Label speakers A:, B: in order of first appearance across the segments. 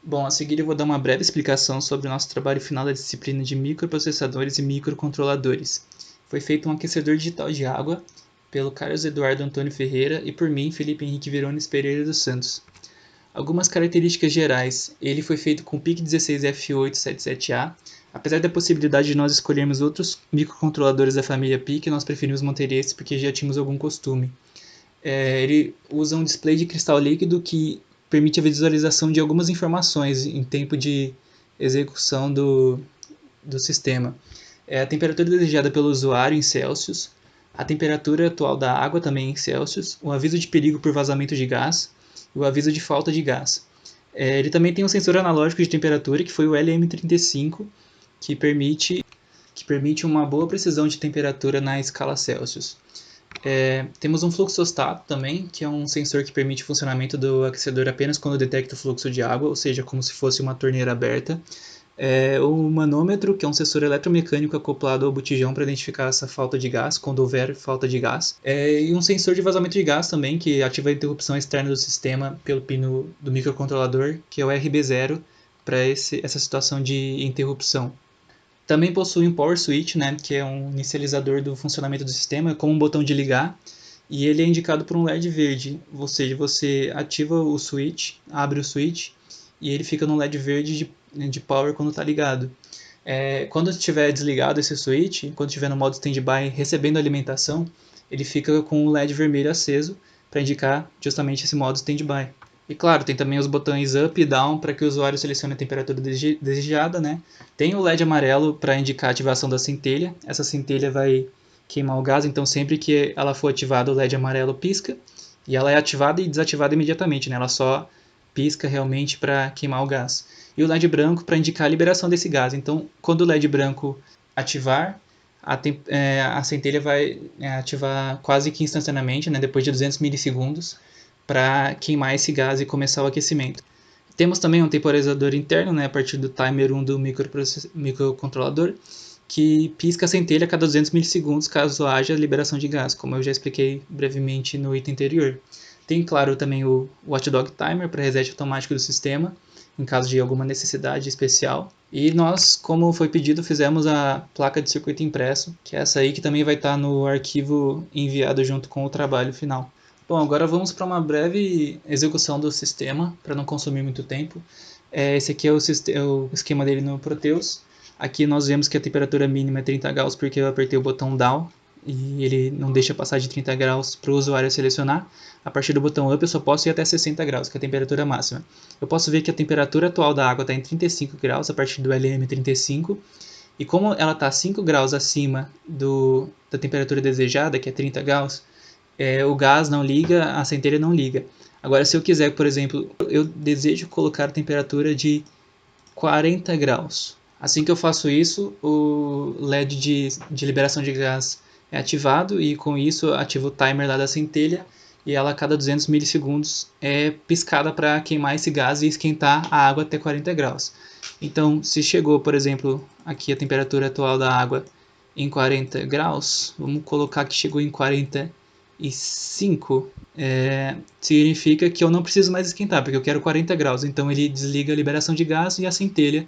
A: Bom, a seguir eu vou dar uma breve explicação sobre o nosso trabalho final da disciplina de microprocessadores e microcontroladores. Foi feito um aquecedor digital de água pelo Carlos Eduardo Antônio Ferreira e por mim, Felipe Henrique Verones Pereira dos Santos. Algumas características gerais. Ele foi feito com PIC 16F877A. Apesar da possibilidade de nós escolhermos outros microcontroladores da família PIC, nós preferimos manter esse porque já tínhamos algum costume. Ele usa um display de cristal líquido que permite a visualização de algumas informações em tempo de execução do sistema. A temperatura desejada pelo usuário em Celsius, a temperatura atual da água também em Celsius, o aviso de perigo por vazamento de gás e o aviso de falta de gás. Ele também tem um sensor analógico de temperatura, que foi o LM35, que permite uma boa precisão de temperatura na escala Celsius. Temos um fluxostato também, que é um sensor que permite o funcionamento do aquecedor apenas quando detecta o fluxo de água, ou seja, como se fosse uma torneira aberta. O manômetro, que é um sensor eletromecânico acoplado ao botijão para identificar essa falta de gás, quando houver falta de gás. E um sensor de vazamento de gás também, que ativa a interrupção externa do sistema pelo pino do microcontrolador, que é o RB0, para essa situação de interrupção. Também possui um power switch, né, que é um inicializador do funcionamento do sistema, como um botão de ligar, e ele é indicado por um LED verde, ou seja, você ativa o switch, abre o switch, e ele fica no LED verde de power quando está ligado. Quando estiver desligado esse switch, quando estiver no modo standby recebendo alimentação, ele fica com o LED vermelho aceso para indicar justamente esse modo standby. E claro, tem também os botões up e down para que o usuário selecione a temperatura desejada, né? Tem o LED amarelo para indicar a ativação da centelha. Essa centelha vai queimar o gás, então sempre que ela for ativada o LED amarelo pisca. E ela é ativada e desativada imediatamente, né? Ela só pisca realmente para queimar o gás. E o LED branco para indicar a liberação desse gás. Então, quando o LED branco ativar, a centelha vai ativar quase que instantaneamente, né? Depois de 200 milissegundos, para queimar esse gás e começar o aquecimento. Temos também um temporizador interno, né, a partir do timer 1 do microcontrolador, que pisca a centelha a cada 200 milissegundos caso haja liberação de gás, como eu já expliquei brevemente no item anterior. Tem, claro, também o Watchdog Timer para reset automático do sistema, em caso de alguma necessidade especial. E nós, como foi pedido, fizemos a placa de circuito impresso, que é essa aí que também vai estar no arquivo enviado junto com o trabalho final. Bom, agora vamos para uma breve execução do sistema, para não consumir muito tempo. Esse aqui é o esquema dele no Proteus. Aqui nós vemos que a temperatura mínima é 30 graus porque eu apertei o botão Down e ele não deixa passar de 30 graus para o usuário selecionar. A partir do botão Up eu só posso ir até 60 graus, que é a temperatura máxima. Eu posso ver que a temperatura atual da água está em 35 graus a partir do LM35. E como ela está 5 graus acima da temperatura desejada, que é 30 graus, o gás não liga, a centelha não liga. Agora, se eu quiser, por exemplo, eu desejo colocar a temperatura de 40 graus. Assim que eu faço isso, o LED de liberação de gás é ativado e com isso ativo o timer lá da centelha e ela a cada 200 milissegundos é piscada para queimar esse gás e esquentar a água até 40 graus. Então, se chegou, por exemplo, aqui a temperatura atual da água em 40 graus, vamos colocar que chegou em 45, significa que eu não preciso mais esquentar, porque eu quero 40 graus. Então ele desliga a liberação de gás e a centelha,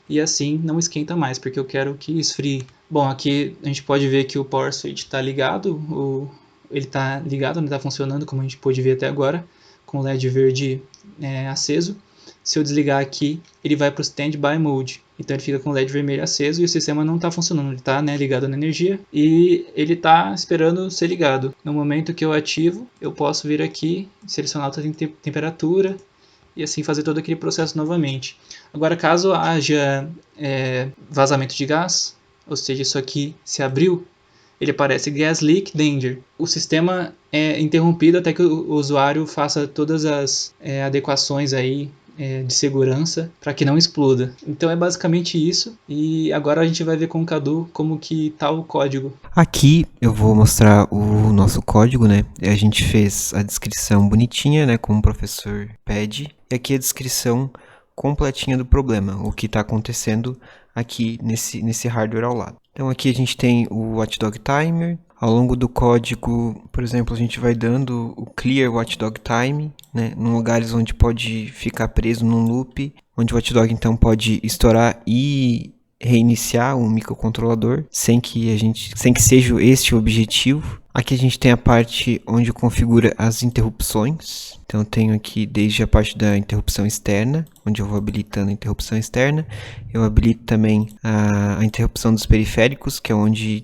A: e assim não esquenta mais, porque eu quero que esfrie. Bom, aqui a gente pode ver que o power switch está ligado, ele está ligado, não está funcionando, como a gente pôde ver até agora, com o LED verde aceso. Se eu desligar aqui, ele vai para o Standby Mode. Então ele fica com o LED vermelho aceso e o sistema não está funcionando. Ele está ligado na energia e ele está esperando ser ligado. No momento que eu ativo, eu posso vir aqui, selecionar a temperatura e assim fazer todo aquele processo novamente. Agora, caso haja vazamento de gás, ou seja, isso aqui se abriu, ele aparece Gas Leak Danger. O sistema é interrompido até que o usuário faça todas as adequações aí de segurança para que não exploda. Então é basicamente isso, e agora a gente vai ver com o Cadu como que tá o código.
B: Aqui eu vou mostrar o nosso código, né? A gente fez a descrição bonitinha, né, como o professor pede, e aqui a descrição completinha do problema, o que está acontecendo aqui nesse hardware ao lado. Então aqui a gente tem o Watchdog Timer. Ao longo do código, por exemplo, a gente vai dando o Clear Watchdog Time, né, em lugares onde pode ficar preso num loop, onde o watchdog então pode estourar e reiniciar um microcontrolador sem que seja este o objetivo. Aqui a gente tem a parte onde configura as interrupções. Então eu tenho aqui desde a parte da interrupção externa, onde eu vou habilitando a interrupção externa. Eu habilito também a interrupção dos periféricos, que é onde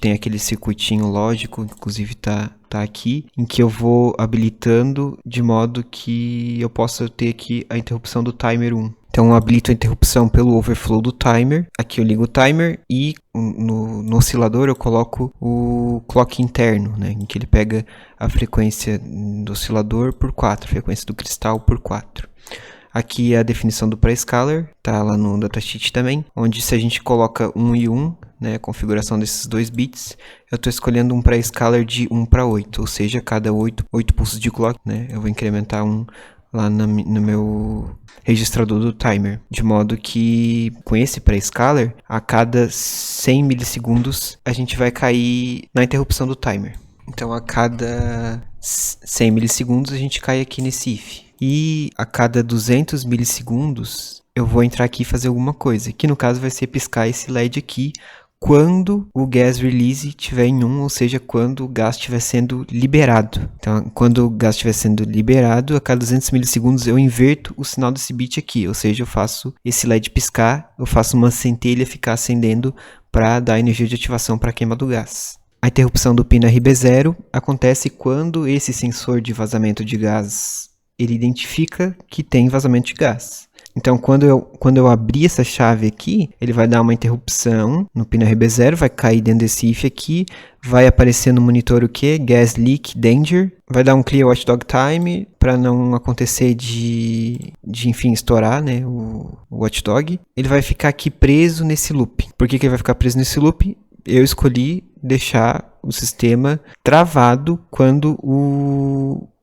B: tem aquele circuitinho lógico, inclusive tá aqui, em que eu vou habilitando de modo que eu possa ter aqui a interrupção do timer 1. Então eu habilito a interrupção pelo overflow do timer. Aqui eu ligo o timer e no oscilador eu coloco o clock interno, né, em que ele pega a frequência do oscilador por 4, a frequência do cristal por 4. Aqui é a definição do pré-scaler, tá lá no datasheet também, onde se a gente coloca 1 e 1, né, a configuração desses 2 bits, eu estou escolhendo um pré-scaler de 1 para 8, ou seja, cada 8 pulsos de clock, né, eu vou incrementar 1 lá no meu registrador do timer, de modo que com esse pré-scaler, a cada 100 milissegundos a gente vai cair na interrupção do timer. Então a cada 100 milissegundos a gente cai aqui nesse if. E a cada 200 milissegundos eu vou entrar aqui e fazer alguma coisa, que no caso vai ser piscar esse LED aqui quando o gas release estiver em 1, ou seja, quando o gás estiver sendo liberado. Então, quando o gás estiver sendo liberado, a cada 200 milissegundos eu inverto o sinal desse bit aqui, ou seja, eu faço esse LED piscar, eu faço uma centelha ficar acendendo para dar energia de ativação para a queima do gás. A interrupção do pino RB0 acontece quando esse sensor de vazamento de gás ele identifica que tem vazamento de gás. Então, quando eu abrir essa chave aqui, ele vai dar uma interrupção no pino RB0, vai cair dentro desse if aqui, vai aparecer no monitor o que? Gas Leak Danger, vai dar um Clear Watchdog Time para não acontecer de enfim, estourar, né, o watchdog. Ele vai ficar aqui preso nesse loop. Por que ele vai ficar preso nesse loop? Eu escolhi deixar o sistema travado quando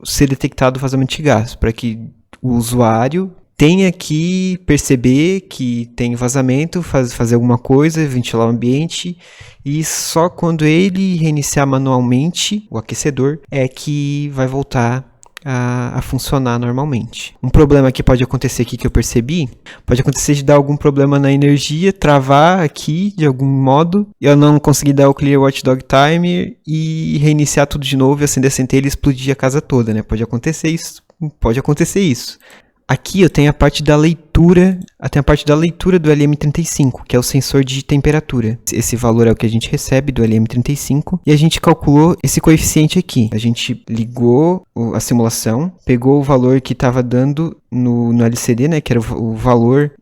B: ser detectado o vazamento de gás, para que o usuário tenha que perceber que tem vazamento, fazer alguma coisa, ventilar o ambiente, e só quando ele reiniciar manualmente o aquecedor é que vai voltar a funcionar normalmente. Um problema que pode acontecer aqui que eu percebi, pode acontecer de dar algum problema na energia, travar aqui de algum modo, eu não conseguir dar o Clear Watchdog Timer e reiniciar tudo de novo e acender a centelha e explodir a casa toda, né? Pode acontecer isso. Aqui eu tenho a parte da leitura, do LM35, que é o sensor de temperatura. Esse valor é o que a gente recebe do LM35 e a gente calculou esse coeficiente aqui. A gente ligou a simulação, pegou o valor que estava dando no LCD, né, que era o valor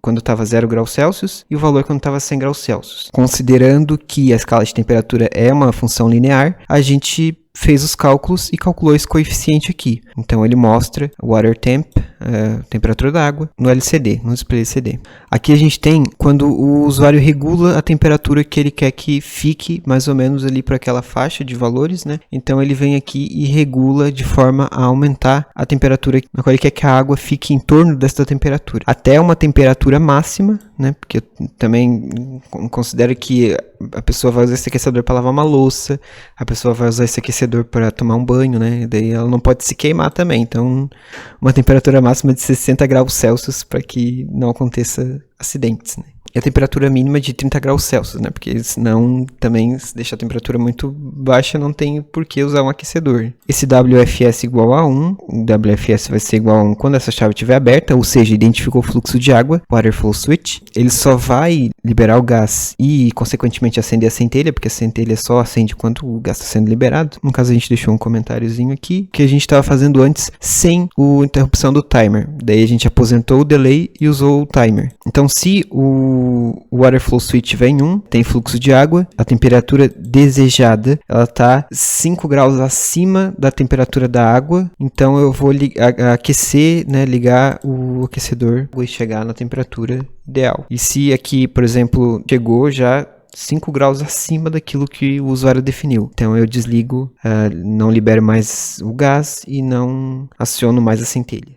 B: quando estava 0 graus Celsius e o valor quando estava 100 graus Celsius. Considerando que a escala de temperatura é uma função linear, a gente fez os cálculos e calculou esse coeficiente aqui. Então ele mostra o water temp, temperatura da água, no LCD, no display LCD. Aqui a gente tem quando o usuário regula a temperatura que ele quer que fique mais ou menos ali para aquela faixa de valores, né? Então ele vem aqui e regula de forma a aumentar a temperatura na qual ele quer que a água fique em torno desta temperatura, até uma temperatura máxima, né? Porque eu também considero que a pessoa vai usar esse aquecedor para lavar uma louça, a pessoa vai usar esse aquecedor para tomar um banho, né? Daí ela não pode se queimar também. Então, uma temperatura máxima de 60 graus Celsius para que não aconteça acidentes, né? E a temperatura mínima de 30 graus Celsius, né? Porque senão também, se deixar a temperatura muito baixa, não tem por que usar um aquecedor. Esse WFS igual a 1, o WFS vai ser igual a 1 quando essa chave estiver aberta, ou seja, identificou o fluxo de água, Water Flow Switch. Ele só vai liberar o gás e, consequentemente, acender a centelha, porque a centelha só acende quando o gás está sendo liberado. No caso, a gente deixou um comentáriozinho aqui, que a gente estava fazendo antes sem a interrupção do timer. Daí a gente aposentou o delay e usou o timer. Então, se o Water Flow Switch vem 1, tem fluxo de água, a temperatura desejada, ela está 5 graus acima da temperatura da água, então eu vou aquecer, né, ligar o aquecedor e chegar na temperatura ideal. E se aqui, por exemplo, chegou já 5 graus acima daquilo que o usuário definiu, então eu desligo, não libero mais o gás e não aciono mais a centelha.